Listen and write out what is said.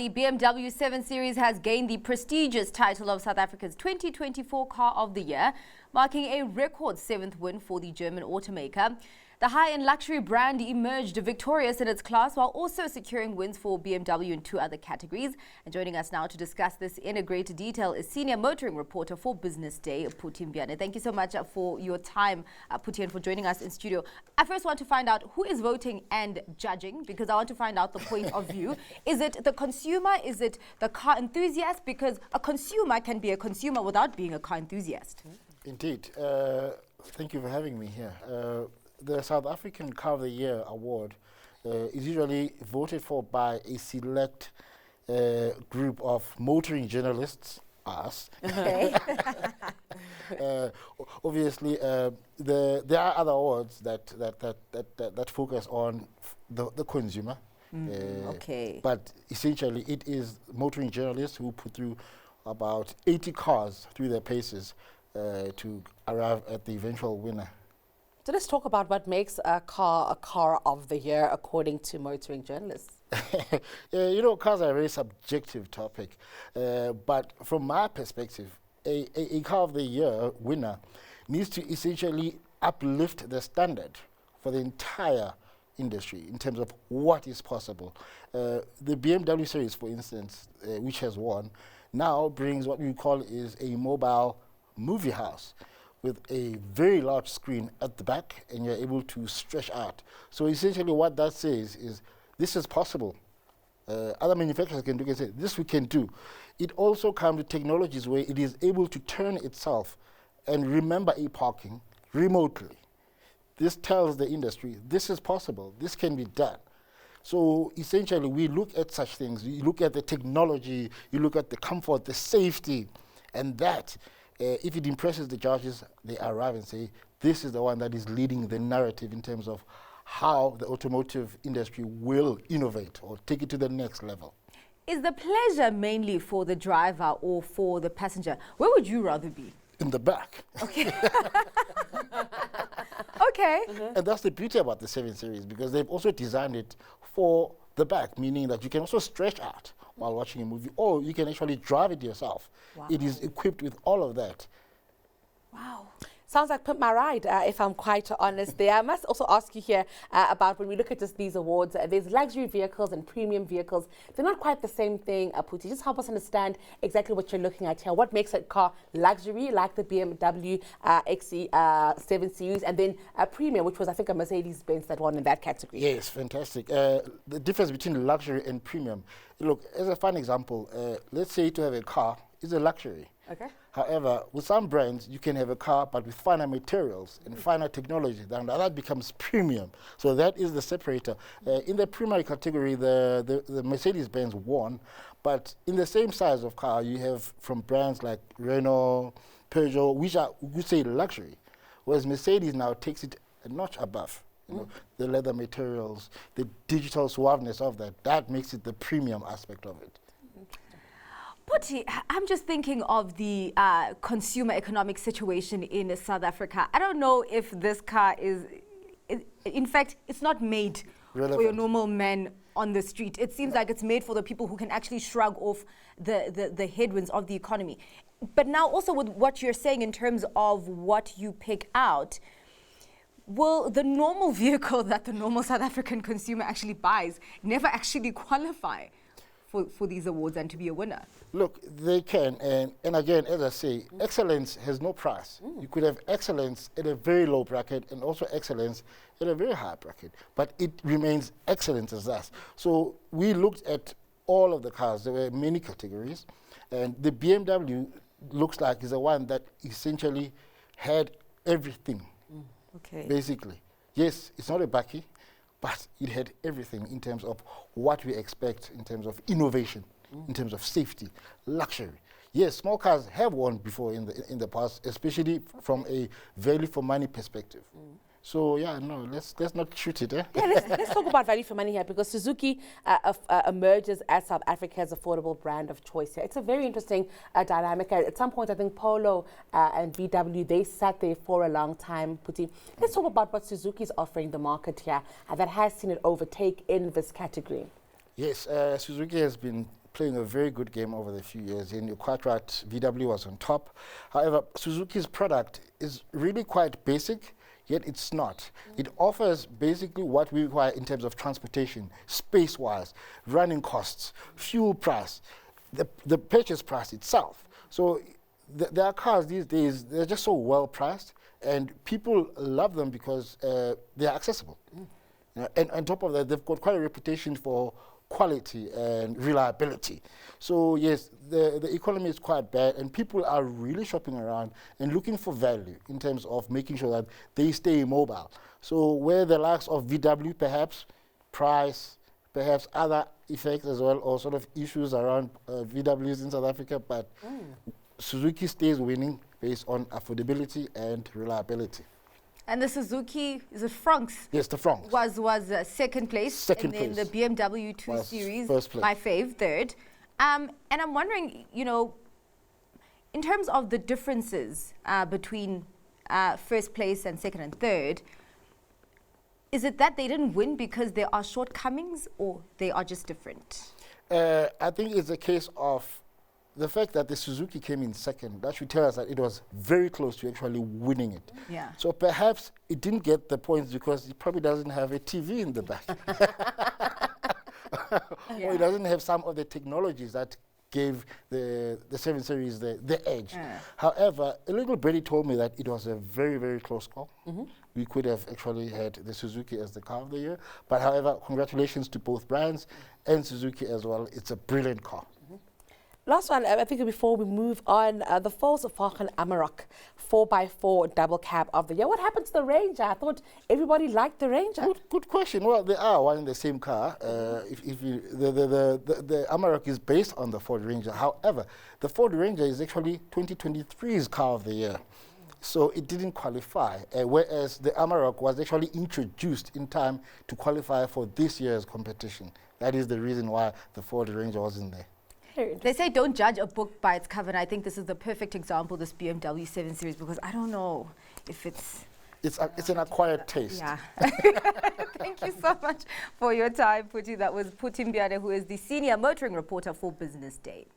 the BMW 7 Series has gained the prestigious title of South Africa's 2024 Car of the Year, marking a record 7th win for the German automaker. The high-end luxury brand emerged victorious in its class while also securing wins for BMW in 2 other categories. And joining us now to discuss this in a greater detail is senior motoring reporter for Business Day, Phuti Mpyane. Thank you so much for your time, Phuti, and for joining us in studio. I first want to find out who is voting and judging, because I want to find out the point of view. Is it the consumer? Is it the car enthusiast? Because a consumer can be a consumer without being a car enthusiast. Indeed. Thank you for having me here. The South African Car of the Year award is usually voted for by a select group of motoring journalists, us. Okay. Obviously, there are other awards that focus on the consumer. Okay. But essentially, it is motoring journalists who put through about 80 cars through their paces to arrive at the eventual winner. So let's talk about what makes a car of the year according to motoring journalists. You know, cars are a very subjective topic, but from my perspective, a car of the year winner needs to essentially uplift the standard for the entire industry in terms of what is possible. The BMW series, for instance, which has won, now brings what we call is a mobile movie house, with a very large screen at the back, and you're able to stretch out. So essentially what that says is, this is possible. Other manufacturers can do, can say, this we can do. It also comes with technologies where it is able to turn itself and remember a parking remotely. This tells the industry, this is possible, this can be done. So essentially we look at such things, you look at the technology, you look at the comfort, the safety, and that, if it impresses the judges, they arrive and say, this is the one that is leading the narrative in terms of how the automotive industry will innovate or take it to the next level. Is the pleasure mainly for the driver or for the passenger? Where would you rather be? In the back. Okay. Okay. And that's the beauty about the 7 Series, because they've also designed it for the back, meaning that you can also stretch out while watching a movie, or you can actually drive it yourself. Wow. It is equipped with all of that. Wow. Sounds like Pimp My Ride, if I'm quite honest there. I must also ask you here about when we look at just these awards, there's luxury vehicles and premium vehicles. They're not quite the same thing, Phuti. Just help us understand exactly what you're looking at here. What makes a car luxury, like the BMW XE7 Series, and then a premium, which was, I think, a Mercedes-Benz that won in that category? Yes, fantastic. The difference between luxury and premium. Look, as a fun example, let's say to have a car is a luxury. Okay. However, with some brands, you can have a car, but with finer materials and finer technology. Then that becomes premium. So that is the separator. In the primary category, the Mercedes-Benz won, but in the same size of car, you have from brands like Renault, Peugeot, which are, we say, luxury, whereas Mercedes now takes it a notch above. You know, the leather materials, the digital suaveness of that makes it the premium aspect of it. Phuti, I'm just thinking of the consumer economic situation in South Africa. I don't know if this car is, in fact, it's not made for your normal man on the street. It seems like it's made for the people who can actually shrug off the headwinds of the economy. But now also with what you're saying in terms of what you pick out, will the normal vehicle that the normal South African consumer actually buys never actually qualify for these awards and to be a winner? Look, they can, and again, as I say, excellence has no price. You could have excellence at a very low bracket and also excellence at a very high bracket, but it remains excellence as that. So we looked at all of the cars. There were many categories, and the BMW looks like is the one that essentially had everything, Okay. basically. Yes, it's not a bakkie, but it had everything in terms of what we expect in terms of innovation, in terms of safety, luxury. Yes, small cars have won before in the past, especially from a value for money perspective. So yeah, no, let's not shoot it. Eh? Yeah, let's talk about value for money here, because Suzuki emerges as South Africa's affordable brand of choice here. It's a very interesting dynamic. At some point, I think Polo and VW, they sat there for a long time. Phuti, let's talk about what Suzuki is offering the market here that has seen it overtake in this category. Yes, Suzuki has been playing a very good game over the few years. And you're quite right, VW was on top. However, Suzuki's product is really quite basic, yet it's not. It offers basically what we require in terms of transportation, space-wise, running costs, fuel price, the purchase price itself. So there are cars these days, they're just so well priced, and people love them because they're accessible. And on top of that, they've got quite a reputation for quality and reliability. So yes, the economy is quite bad, and people are really shopping around and looking for value in terms of making sure that they stay mobile. So where the likes of VW, perhaps price, perhaps other effects as well, or sort of issues around VWs in South Africa, but Suzuki stays winning based on affordability and reliability. And the Suzuki, is it Franks? Yes, the Franks. Was second place. Second and place. then the BMW 2 Was Series, first place. my fave, third. And I'm wondering, you know, in terms of the differences between first place and second and third, is it that they didn't win because there are shortcomings, or they are just different? I think it's a case of the fact that the Suzuki came in second. That should tell us that it was very close to actually winning it. Yeah. So perhaps it didn't get the points because it probably doesn't have a TV in the back. Or it doesn't have some of the technologies that gave the 7 Series the edge. Yeah. However, a little birdie told me that it was a very, very close call. We could have actually had the Suzuki as the car of the year. But however, congratulations to both brands and Suzuki as well. It's a brilliant car. Last one, I think before we move on, the Volkswagen Amarok 4x4 double cab of the year. What happened to the Ranger? I thought everybody liked the Ranger. Good question. Well, they are one and the same car. If you, the Amarok is based on the Ford Ranger. However, the Ford Ranger is actually 2023's car of the year. So it didn't qualify, whereas the Amarok was actually introduced in time to qualify for this year's competition. That is the reason why the Ford Ranger wasn't there. They say don't judge a book by its cover, and I think this is the perfect example, this BMW 7 Series, because I don't know if it's... It's an acquired taste. Yeah. Thank you so much for your time, Phuti. That was Phuti Mpyane, who is the senior motoring reporter for Business Day.